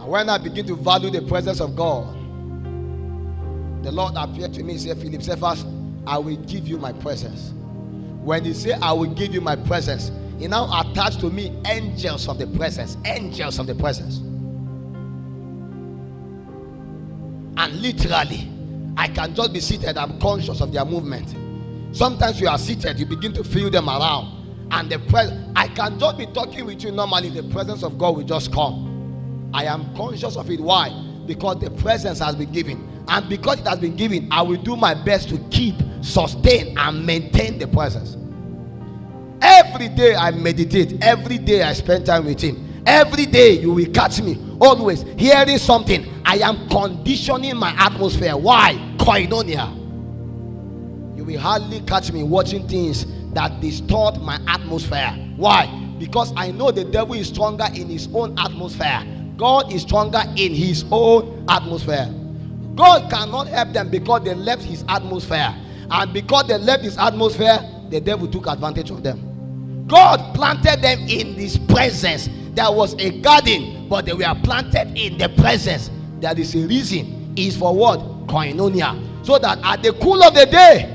when I begin to value the presence of God, the Lord appeared to me and said, Philip, Cephas, I will give you my presence. When he said, I will give you my presence, he now attached to me angels of the presence. Angels of the presence. And literally, I can just be seated. I'm conscious of their movement. Sometimes you are seated, you begin to feel them around. And I can just be talking with you normally. The presence of God will just come. I am conscious of it. Why? Because the presence has been given. And because it has been given, I will do my best to keep, sustain, and maintain the presence. Every day I meditate. Every day I spend time with him. Every day you will catch me always hearing something. I am conditioning my atmosphere. Why? Koinonia. You will hardly catch me watching things that distort my atmosphere. Why? Because I know the devil is stronger in his own atmosphere. God is stronger in his own atmosphere. God cannot help them because they left his atmosphere. And because they left his atmosphere, the devil took advantage of them. God planted them in his presence. There was a garden, but they were planted in the presence. There is a reason. Is for what? Koinonia. So that at the cool of the day,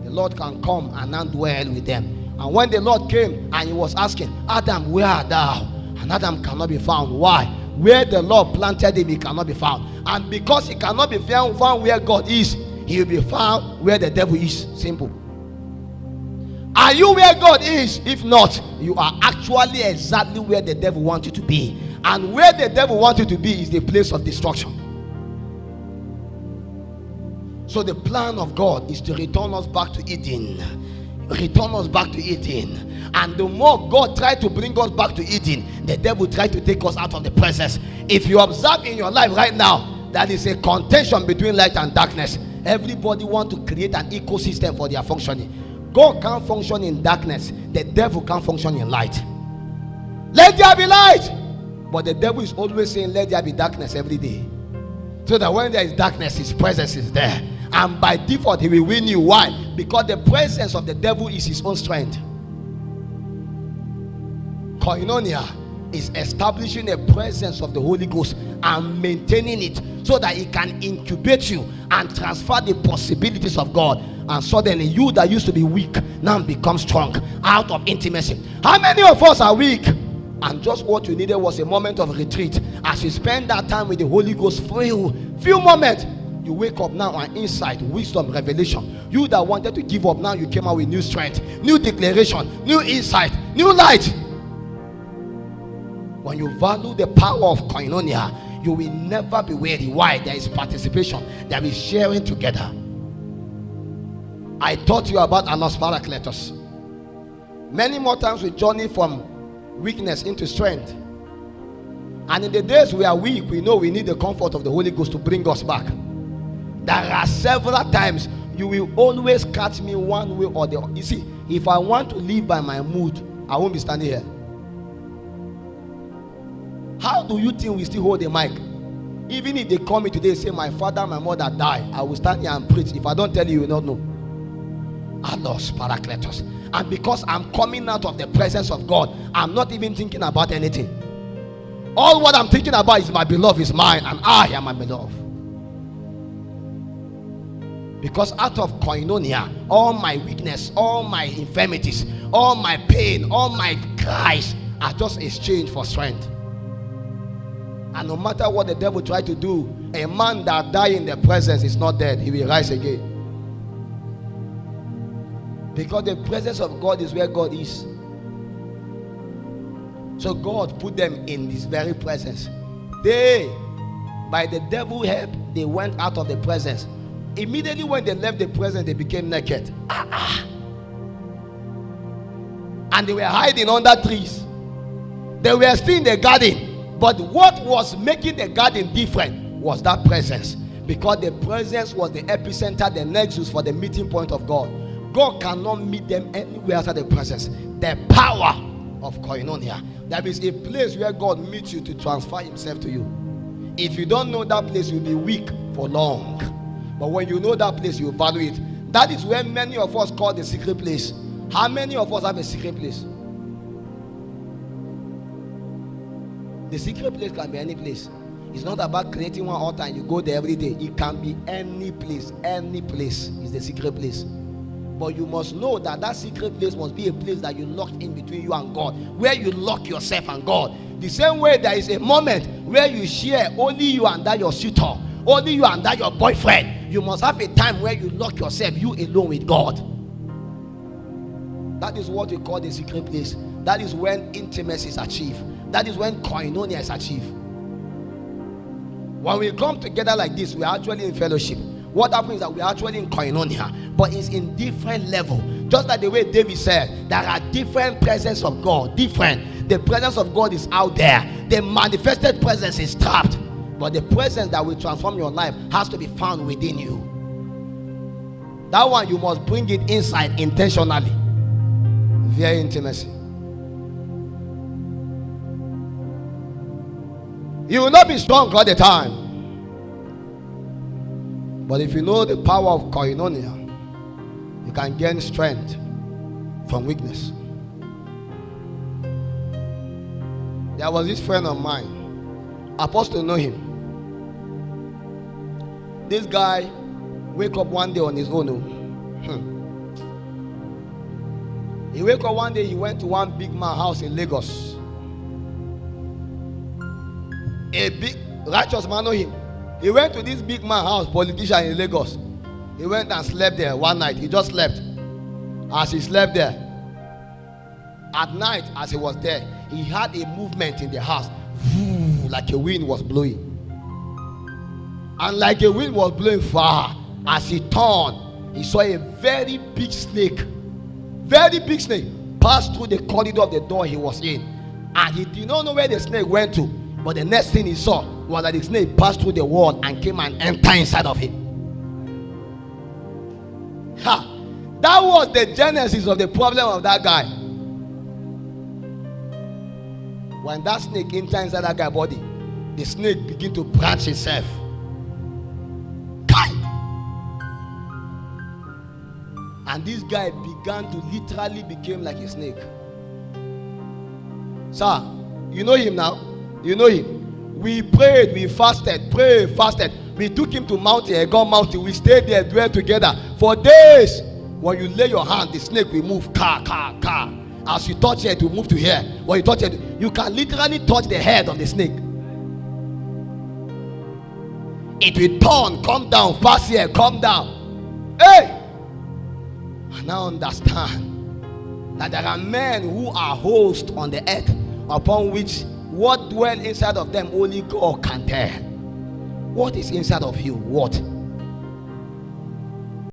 the Lord can come and now dwell with them. And when the Lord came and he was asking, Adam, where art thou? And Adam cannot be found. Why? Where the Lord planted him, he cannot be found. And because he cannot be found where God is, he will be found where the devil is. Simple. Are you where God is? If not, you are actually exactly where the devil wants you to be. And where the devil wants you to be is the place of destruction. So the plan of God is to return us back to Eden. Return us back to Eden. And the more God tried to bring us back to Eden, the devil tried to take us out of the presence. If you observe in your life right now, there is a contention between light and darkness. Everybody wants to create an ecosystem for their functioning. God can't function in darkness. The devil can't function in light. Let there be light. But the devil is always saying, let there be darkness every day. So that when there is darkness, his presence is there. And by default, he will win you. Why? Because the presence of the devil is his own strength. Koinonia is establishing a presence of the Holy Ghost and maintaining it so that it can incubate you and transfer the possibilities of God. And suddenly you that used to be weak now become strong out of intimacy. How many of us are weak? And just what you needed was a moment of retreat. As you spend that time with the Holy Ghost, few moments, you wake up now and insight, wisdom, revelation. You that wanted to give up, now you came out with new strength, new declaration, new insight, new light. When you value the power of koinonia, you will never be weary. Why? There is participation. There is sharing together. I taught you about Anos Paracletos. Many more times we journey from weakness into strength. And in the days we are weak, we know we need the comfort of the Holy Ghost to bring us back. There are several times you will always catch me one way or the other. You see, if I want to live by my mood, I won't be standing here. How do you think we still hold the mic? Even if they call me today and say my father, my mother died, I will stand here and preach. If I don't tell you, you will not know. Alos Paracletos. And because I'm coming out of the presence of God, I'm not even thinking about anything. All what I'm thinking about is my beloved is mine, and I am my beloved. Because out of koinonia, all my weakness, all my infirmities, all my pain, all my cries are just exchanged for strength. And no matter what the devil tried to do, a man that died in the presence is not dead. He will rise again. Because the presence of God is where God is. So God put them in his very presence. They, by the devil's help, they went out of the presence. Immediately when they left the presence, they became naked. And they were hiding under trees. They were still in the garden. But what was making the garden different was that presence. Because the presence was the epicenter, the nexus for the meeting point of God. God cannot meet them anywhere outside the presence. The power of koinonia. That is a place where God meets you to transfer himself to you. If you don't know that place, you'll be weak for long. But when you know that place, you value it. That is where many of us call the secret place. How many of us have a secret place? The secret place can be any place. It's not about creating one altar and you go there every day. It can be any place. Any place is the secret place. But you must know that that secret place must be a place that you locked in between you and God, where you lock yourself and God. The same way there is a moment where you share only you and that your suitor, only you and that your boyfriend. You must have a time where you lock yourself, you alone with God. That is what we call the secret place. That is when intimacy is achieved. That is when koinonia is achieved. When we come together like this, we are actually in fellowship. What happens is that we are actually in koinonia, but it's in different level. Just like the way David said, there are different presence of God. Different. The presence of God is out there. The manifested presence is trapped. But the presence that will transform your life has to be found within you. That one, you must bring it inside intentionally. Via intimacy. You will not be strong all the time. But if you know the power of koinonia, you can gain strength from weakness. There was this friend of mine. Apostle know him. This guy wake up one day on his own. He wake up one day, he went to one big man house in Lagos. A big righteous man know him. He went to this big man house, politician in Lagos. He went and slept there one night. He just slept. As he slept there, at night as he was there, he had a movement in the house. Like a wind was blowing. And like a wind was blowing far, as he turned, he saw a very big snake. Very big snake passed through the corridor of the door he was in. And he did not know where the snake went to. But the next thing he saw was that the snake passed through the wall and came and entered inside of him. That was the genesis of the problem of that guy. When that snake entered inside that guy's body, the snake began to branch itself. And this guy began to literally become like a snake. Sir, you know him now? You know him. We prayed, we fasted, prayed, fasted. We took him to Egon Mountain. We stayed there, dwelled together for days. When you lay your hand, the snake will move. As you touch it, it will move to here. When you touch it, you can literally touch the head of the snake. It will turn, come down, pass here, come down. Hey! I now understand that there are men who are hosts on the earth, upon which what dwell inside of them only God can tell. What is inside of you? What?